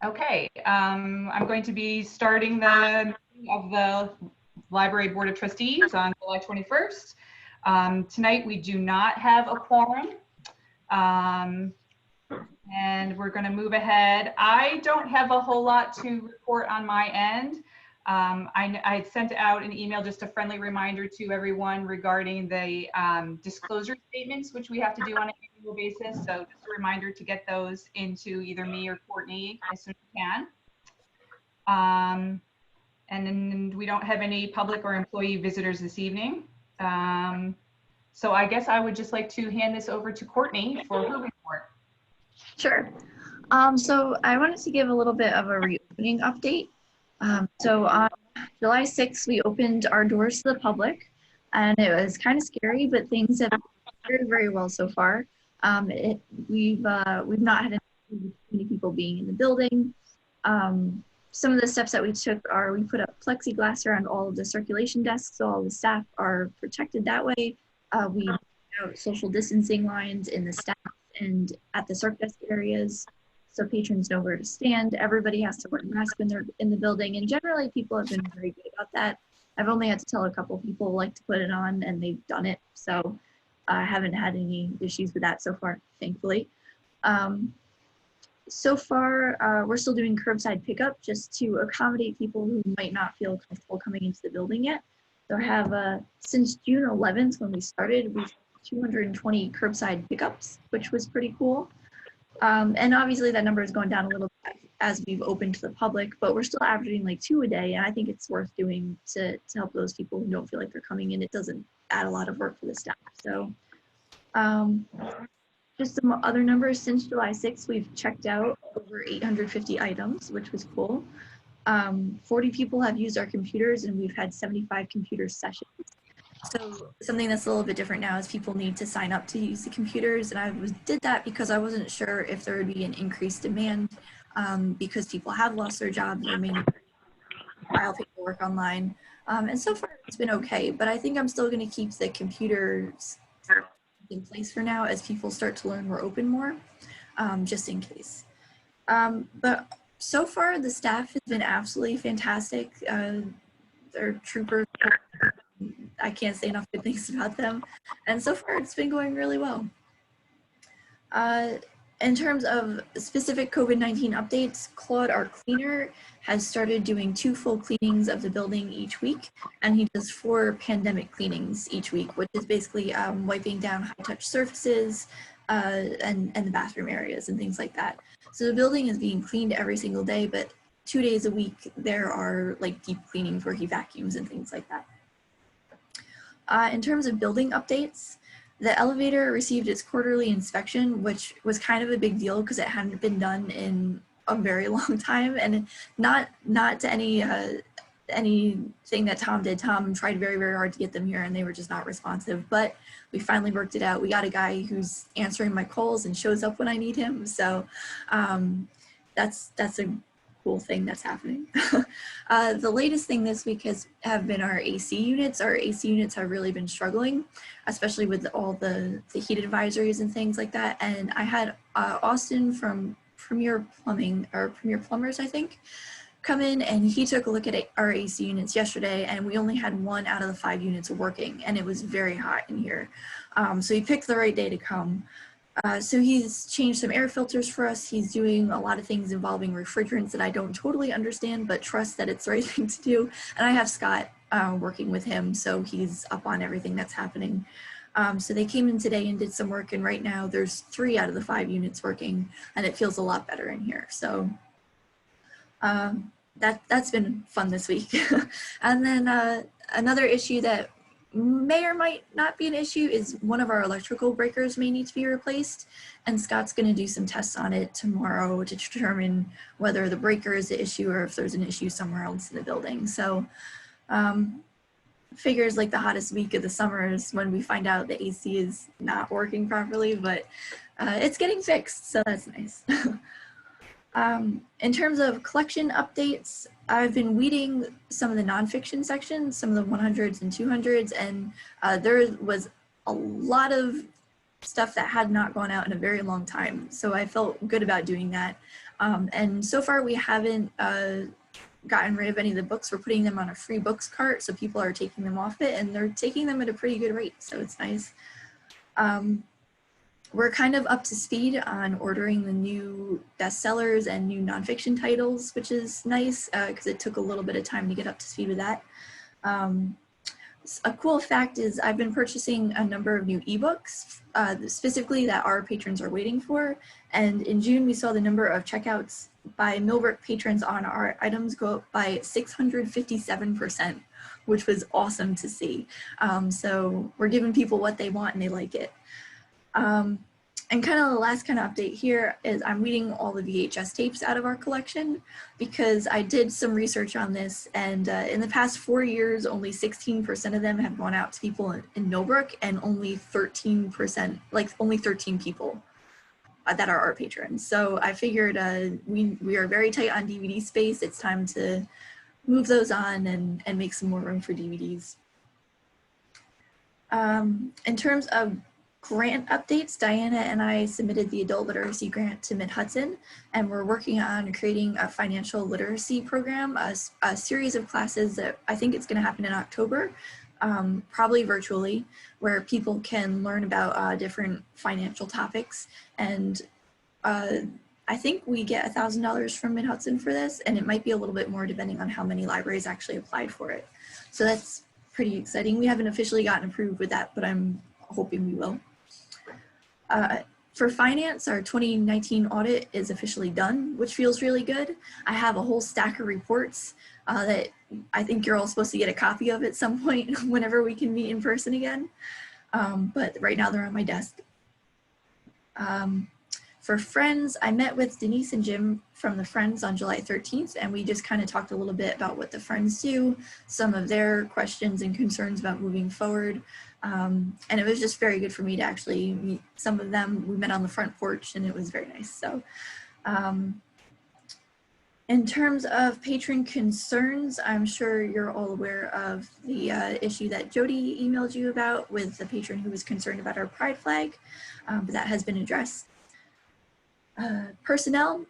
Okay, I'm going to be starting the meeting of the Library Board of Trustees on July 21st. Tonight we do not have a quorum, and we're going to move ahead. I don't have a whole lot to report on my end. I sent out an email, just a friendly reminder to everyone regarding the disclosure statements, which we have to do on an annual basis. So just a reminder to get those into either me or Courtney as soon as you can. And then we don't have any public or employee visitors this evening. So I guess I would just like to hand this over to Courtney for her report. Sure. So I wanted to give a little bit of a reopening update. So on July 6th, we opened our doors to the public, and it was kind of scary, but things have gone very, very well so far. We've not had many people being in the building. Some of the steps that we took are we put up plexiglass around all of the circulation desks, so all the staff are protected that way. We put out social distancing lines in the staff and at the circ desk areas, so patrons know where to stand. Everybody has to wear a mask when they're in the building, and generally people have been very good about that. I've only had to tell a couple people like to put it on, and they've done it, so I haven't had any issues with that so far, thankfully. So far, we're still doing curbside pickup just to accommodate people who might not feel comfortable coming into the building yet. So I have, since June 11th when we started, we've 220 curbside pickups, which was pretty cool. And obviously that number has gone down a little bit as we've opened to the public, but we're still averaging like 2 a day. And I think it's worth doing to help those people who don't feel like they're coming in. It doesn't add a lot of work for the staff. So just some other numbers. Since July 6th, we've checked out over 850 items, which was cool. 40 people have used our computers, and we've had 75 computer sessions. So something that's a little bit different now is people need to sign up to use the computers, and I did that because I wasn't sure if there would be an increased demand because people have lost their jobs or may file paperwork online. And so far it's been okay, but I think I'm still going to keep the computers in place for now as people start to learn we're open more, just in case. But so far the staff has been absolutely fantastic. They're troopers. I can't say enough good things about them. And so far it's been going really well. In terms of specific COVID-19 updates, Claude, our cleaner, has started doing 2 full cleanings of the building each week, and he does 4 pandemic cleanings each week, which is basically wiping down high-touch surfaces and the bathroom areas and things like that. So the building is being cleaned every single day, but 2 days a week there are like deep cleanings where he vacuums and things like that. In terms of building updates, the elevator received its quarterly inspection, which was kind of a big deal because it hadn't been done in a very long time, and not to anything that Tom did. Tom tried very, very hard to get them here, and they were just not responsive. But we finally worked it out. We got a guy who's answering my calls and shows up when I need him. So that's a cool thing that's happening. The latest thing this week have been our AC units. Our AC units have really been struggling, especially with all the heat advisories and things like that. And I had Austin from Premier Plumbing, or Premier Plumbers, I think, come in, and he took a look at our AC units yesterday, and we only had 1 out of the 5 units working, and it was very hot in here. So he picked the right day to come. So he's changed some air filters for us. He's doing a lot of things involving refrigerants that I don't totally understand, but trust that it's the right thing to do. And I have Scott working with him, so he's up on everything that's happening. So they came in today and did some work, and right now there's 3 out of the 5 units working, and it feels a lot better in here. So that's been fun this week. And then another issue that may or might not be an issue is one of our electrical breakers may need to be replaced, and Scott's going to do some tests on it tomorrow to determine whether the breaker is the issue or if there's an issue somewhere else in the building. So figures like the hottest week of the summer is when we find out the AC is not working properly, but it's getting fixed, so that's nice. In terms of collection updates, I've been weeding some of the nonfiction sections, some of the 100s and 200s, and there was a lot of stuff that had not gone out in a very long time. So I felt good about doing that. And so far we haven't gotten rid of any of the books. We're putting them on a free books cart, so people are taking them off it, and they're taking them at a pretty good rate, so it's nice. We're kind of up to speed on ordering the new bestsellers and new nonfiction titles, which is nice because it took a little bit of time to get up to speed with that. A cool fact is I've been purchasing a number of new ebooks, specifically that our patrons are waiting for. And in June, we saw the number of checkouts by Millbrook patrons on our items go up by 657%, which was awesome to see. So we're giving people what they want and they like it. And kind of the last kind of update here is I'm weeding all the VHS tapes out of our collection because I did some research on this, and in the past 4 years, only 16% of them have gone out to people in Millbrook, and only 13%, like only 13 people that are our patrons. So I figured we are very tight on DVD space. It's time to move those on and make some more room for DVDs. In terms of grant updates, Diana and I submitted the adult literacy grant to Mid-Hudson, and we're working on creating a financial literacy program, a series of classes that I think it's going to happen in October, probably virtually, where people can learn about different financial topics. And I think we get $1,000 from Mid-Hudson for this, and it might be a little bit more depending on how many libraries actually applied for it. So that's pretty exciting. We haven't officially gotten approved with that, but I'm hoping we will. For finance, our 2019 audit is officially done, which feels really good. I have a whole stack of reports that I think you're all supposed to get a copy of at some point whenever we can meet in person again. But right now they're on my desk. For Friends, I met with Denise and Jim from the Friends on July 13th, and we just kind of talked a little bit about what the Friends do, some of their questions and concerns about moving forward. And it was just very good for me to actually meet some of them. We met on the front porch and it was very nice. So in terms of patron concerns, I'm sure you're all aware of the issue that Jody emailed you about with the patron who was concerned about our pride flag, but that has been addressed. Personnel,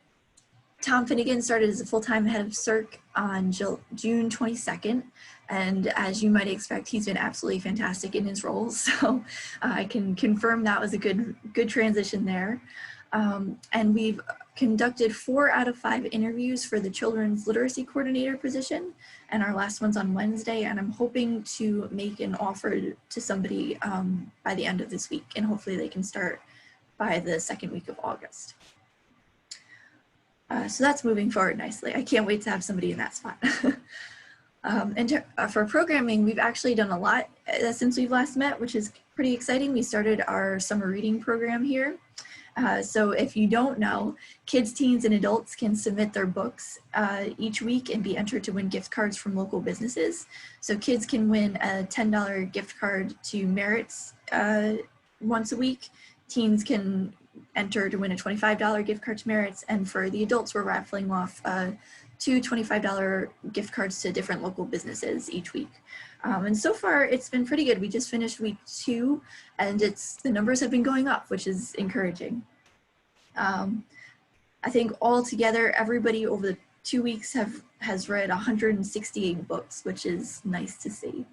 Tom Finnegan started as a full-time head of CIRC on June 22nd. And as you might expect, he's been absolutely fantastic in his role. So I can confirm that was a good transition there. And we've conducted 4 out of 5 interviews for the Children's Literacy Coordinator position. And our last one's on Wednesday. And I'm hoping to make an offer to somebody by the end of this week. And hopefully they can start by the 2nd week of August. So that's moving forward nicely. I can't wait to have somebody in that spot. And for programming, we've actually done a lot since we've last met, which is pretty exciting. We started our summer reading program here. So if you don't know, kids, teens, and adults can submit their books each week and be entered to win gift cards from local businesses. So kids can win a $10 gift card to Merritt's once a week. Teens can enter to win a $25 gift card to Merritt's. And for the adults, we're raffling off 2 $25 gift cards to different local businesses each week. And so far it's been pretty good. We just finished week 2 and the numbers have been going up, which is encouraging. I think altogether, everybody over the 2 weeks has read 168 books, which is nice to see.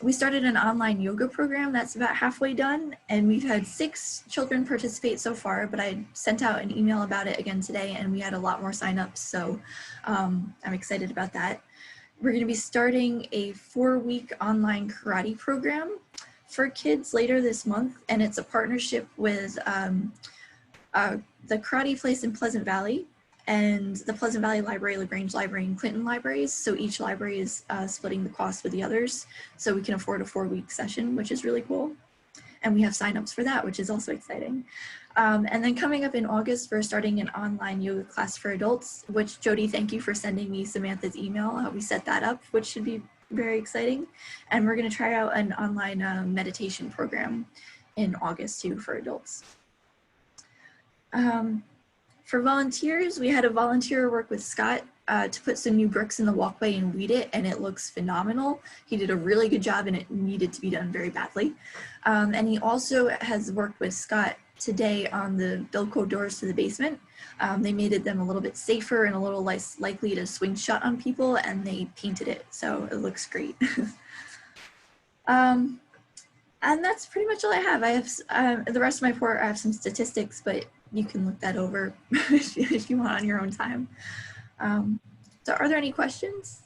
We started an online yoga program that's about halfway done, and we've had 6 children participate so far, but I sent out an email about it again today and we had a lot more signups, so I'm excited about that. We're going to be starting a 4-week online karate program for kids later this month, and it's a partnership with the karate place in Pleasant Valley and the Pleasant Valley Library, LaGrange Library, and Clinton Libraries. So each library is splitting the cost with the others, so we can afford a 4-week session, which is really cool. And we have signups for that, which is also exciting. And then coming up in August, we're starting an online yoga class for adults, which Jody, thank you for sending me Samantha's email. We set that up, which should be very exciting. And we're gonna try out an online meditation program in August too for adults. For volunteers, we had a volunteer work with Scott to put some new bricks in the walkway and weed it, and it looks phenomenal. He did a really good job and it needed to be done very badly. And he also has worked with Scott today on the Bilco doors to the basement. They made them a little bit safer and a little less likely to swing shut on people, and they painted it, so it looks great. And that's pretty much all I have. I have the rest of my report. I have some statistics, but you can look that over if you want on your own time. So are there any questions?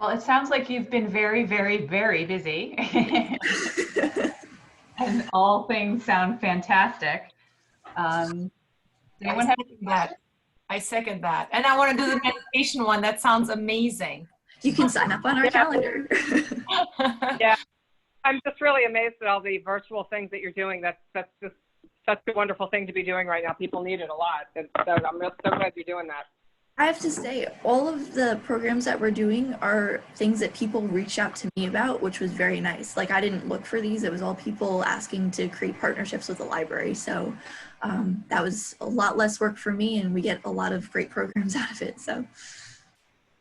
Well, it sounds like you've been very, very, very busy. And all things sound fantastic. Anyone have that? I second that. And I want to do the meditation one. That sounds amazing. You can sign up on our calendar. Yeah, I'm just really amazed at all the virtual things that you're doing. That's just such a wonderful thing to be doing right now. People need it a lot. And so I'm so glad you're doing that. I have to say, all of the programs that we're doing are things that people reached out to me about, which was very nice. Like, I didn't look for these. It was all people asking to create partnerships with the library. So that was a lot less work for me, and we get a lot of great programs out of it. So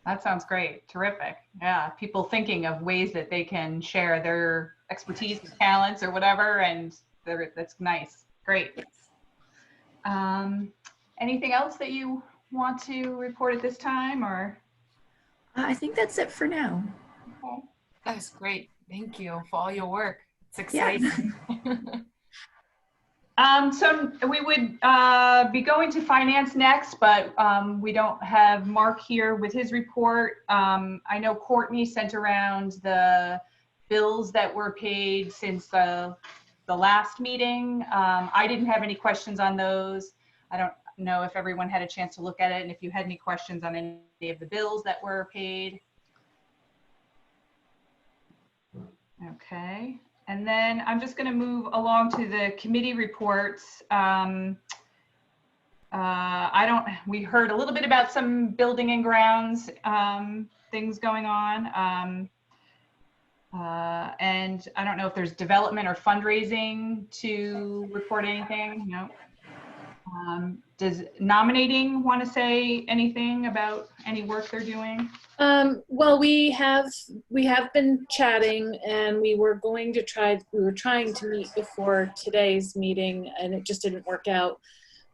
that sounds great. Terrific. Yeah. People thinking of ways that they can share their expertise and talents or whatever. And that's nice. Great. Anything else that you want to report at this time, or? I think that's it for now. Okay. That's great. Thank you for all your work. It's exciting. Yeah. So we would be going to finance next, but we don't have Mark here with his report. I know Courtney sent around the bills that were paid since the last meeting. I didn't have any questions on those. I don't know if everyone had a chance to look at it and if you had any questions on any of the bills that were paid. Okay. And then I'm just going to move along to the committee reports. We heard a little bit about some building and grounds things going on. And I don't know if there's development or fundraising to report anything. No. Does nominating want to say anything about any work they're doing? Well, we have been chatting, and we were trying to meet before today's meeting, and it just didn't work out.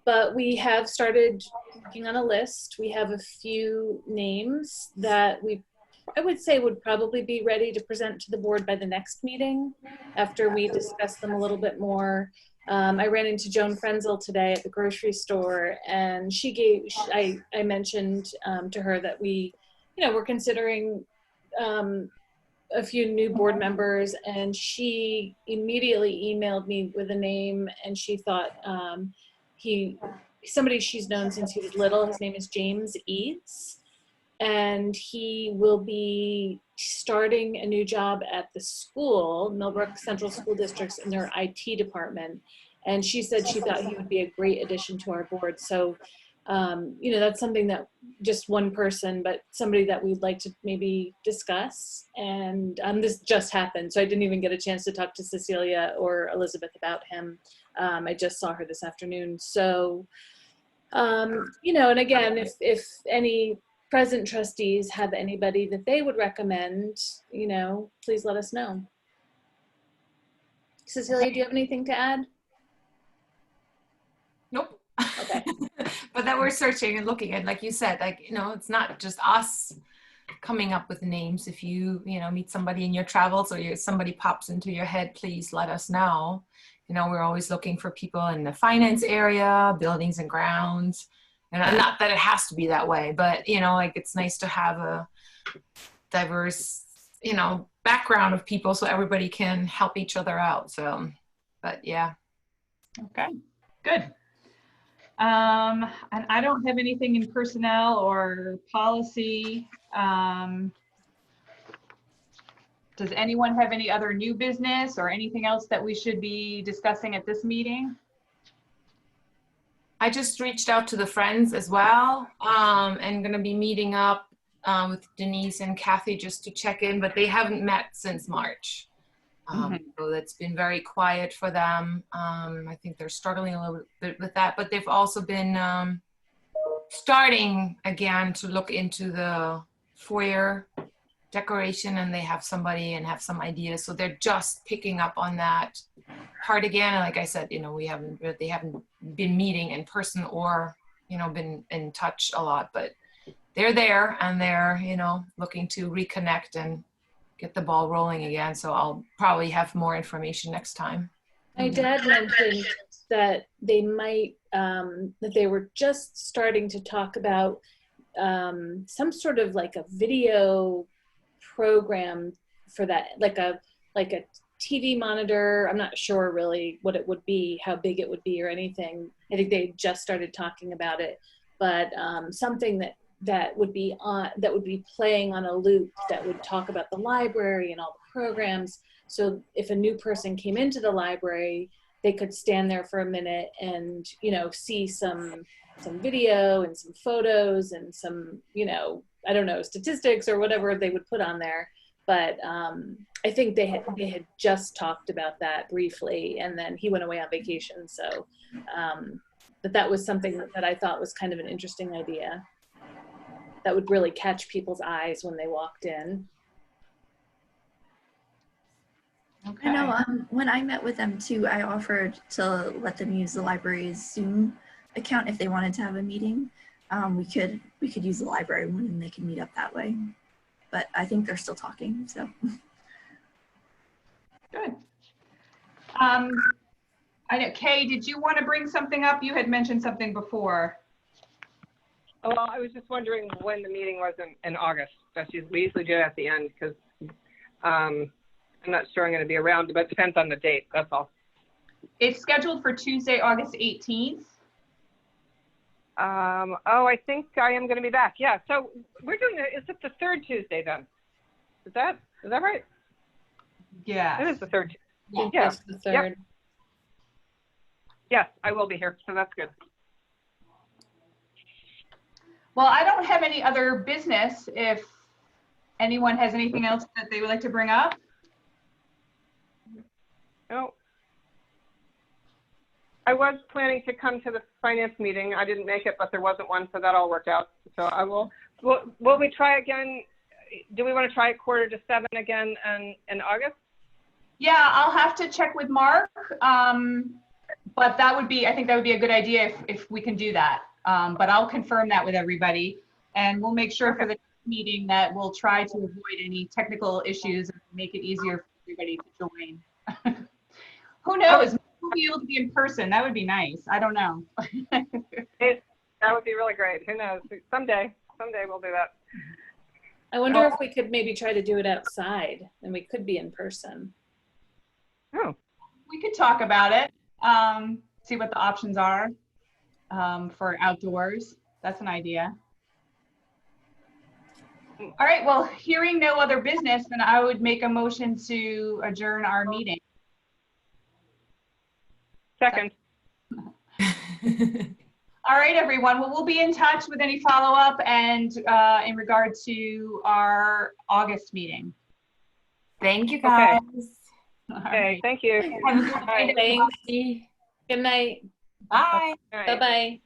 But we have started working on a list. We have a few names that I would say would probably be ready to present to the board by the next meeting after we discuss them a little bit more. I ran into Joan Frenzel today at the grocery store, and I mentioned to her that we're considering a few new board members, and she immediately emailed me with a name, and she thought somebody she's known since he was little. His name is James Eads, and he will be starting a new job at the school, Millbrook Central School Districts, in their IT department. And she said she thought he would be a great addition to our board. So, that's something that just one person, but somebody that we'd like to maybe discuss. And this just happened, so I didn't even get a chance to talk to Cecilia or Elizabeth about him. I just saw her this afternoon. So, and again, if any present trustees have anybody that they would recommend, please let us know. Cecilia, do you have anything to add? Nope. Okay. But that we're searching and looking at, like you said, it's not just us coming up with names. If you meet somebody in your travels or somebody pops into your head, please let us know. We're always looking for people in the finance area, buildings and grounds. And not that it has to be that way, but, it's nice to have a diverse, background of people so everybody can help each other out. So, but yeah. Okay, good. And I don't have anything in personnel or policy. Does anyone have any other new business or anything else that we should be discussing at this meeting? I just reached out to the friends as well, and going to be meeting up with Denise and Kathy just to check in, but they haven't met since March. So that's been very quiet for them. I think they're struggling a little bit with that, but they've also been starting again to look into the foyer decoration and they have somebody and have some ideas. So they're just picking up on that part again. And like I said, you know, they haven't been meeting in person or, you know, been in touch a lot, but they're there and they're, you know, looking to reconnect and get the ball rolling again. So I'll probably have more information next time. My dad mentioned that they might, that they were just starting to talk about some sort of like a video program for that, like a TV monitor. I'm not sure really what it would be, how big it would be or anything. I think they just started talking about it, but something that would be playing on a loop that would talk about the library and all the programs. So if a new person came into the library, they could stand there for a minute and, you know, see some video and some photos and some, you know, I don't know, statistics or whatever they would put on there. But I think they had just talked about that briefly, and then he went away on vacation. So that was something that I thought was kind of an interesting idea that would really catch people's eyes when they walked in. Okay. I know when I met with them too, I offered to let them use the library's Zoom account if they wanted to have a meeting. We could use the library one and they can meet up that way. But I think they're still talking, so. Good. I know, Kay, did you want to bring something up? You had mentioned something before. Oh, well, I was just wondering when the meeting was in August. We usually do it at the end because I'm not sure I'm going to be around, but it depends on the date. That's all. It's scheduled for Tuesday, August 18th. Oh, I think I am going to be back. Yeah. So we're doing it. Is it the third Tuesday then? Is that right? Yeah. It is the third. I think Yeah. that's the third. Yep. Yes, I will be here. So that's good. Well, I don't have any other business. If anyone has anything else that they would like to bring up. No. I was planning to come to the finance meeting. I didn't make it, but there wasn't one, so that all worked out. So I will. Will we try again? Do we want to try 6:45 again in August? Yeah, I'll have to check with Mark. But I think that would be a good idea if we can do that. But I'll confirm that with everybody, and we'll make sure for the meeting that we'll try to avoid any technical issues and make it easier for everybody to join. Who knows? We'll be able to be in person. That would be nice. I don't know. That would be really great. Who knows? Someday we'll do that. I wonder if we could maybe try to do it outside and we could be in person. Oh. We could talk about it. See what the options are for outdoors. That's an idea. All right. Well, hearing no other business, then I would make a motion to adjourn our meeting. Second. All right, everyone. Well, we'll be in touch with any follow-up and in regard to our August meeting. Thank you, guys. Okay, thank you. Have a good night. Thanks. Good night. Bye. All right. Bye-bye.